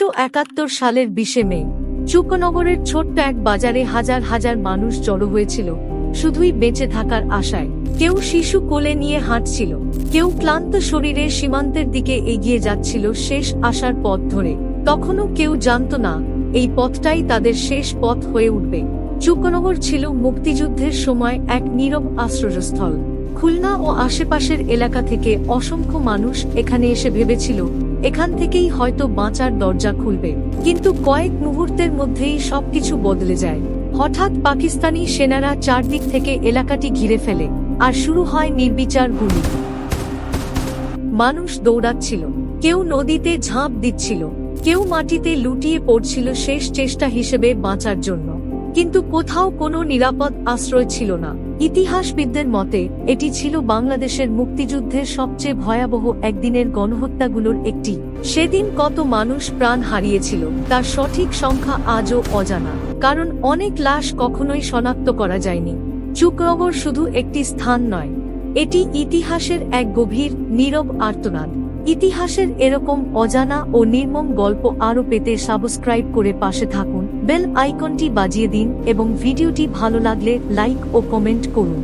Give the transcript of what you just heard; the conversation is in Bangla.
1971 সালের 20 মে চুকনগরের ছোট্ট এক বাজারে হাজার হাজার মানুষ জড়ো হয়েছিল শুধুই বেঁচে থাকার আশায়। কেউ শিশু কোলে নিয়ে হাঁটছিল, কেউ ক্লান্ত শরীরে সীমান্তের দিকে এগিয়ে যাচ্ছিল শেষ আশার পথ ধরে। তখনও কেউ জানত না এই পথটাই তাদের শেষ পথ হয়ে উঠবে। চুকনগর ছিল মুক্তিযুদ্ধের সময় এক নীরব আশ্রয়স্থল। খুলনা ও আশেপাশের এলাকা থেকে অসংখ্য মানুষ এখানে এসে ভেবেছিল এখান থেকেই হয়তো বাঁচার দরজা খুলবে। কিন্তু কয়েক মুহূর্তের মধ্যেই সবকিছু বদলে যায়। হঠাৎ পাকিস্তানি সেনারা চারদিক থেকে এলাকাটি ঘিরে ফেলে, আর শুরু হয় নির্বিচার গুলি। মানুষ দৌড়াচ্ছিল, কেউ নদীতে ঝাঁপ দিচ্ছিল, কেউ মাটিতে লুটিয়ে পড়ছিল শেষ চেষ্টা হিসেবে বাঁচার জন্য। কিন্তু কোথাও কোনো নিরাপদ আশ্রয় ছিল না। ইতিহাসবিদদের মতে এটি ছিল বাংলাদেশের মুক্তিযুদ্ধের সবচেয়ে ভয়াবহ একদিনের গণহত্যাগুলোর একটি। সেদিন কত মানুষ প্রাণ হারিয়েছিল তার সঠিক সংখ্যা আজও অজানা, কারণ অনেক লাশ কখনোই শনাক্ত করা যায়নি। চুকনগর শুধু একটি স্থান নয়, এটি ইতিহাসের এক গভীর নীরব আর্তনাদ। ইতিহাসের এরকম অজানা ও নির্মম গল্প আরও পেতে সাবস্ক্রাইব করে পাশে থাকুন, বেল আইকনটি বাজিয়ে দিন এবং ভিডিওটি ভালো লাগলে লাইক ও কমেন্ট করুন।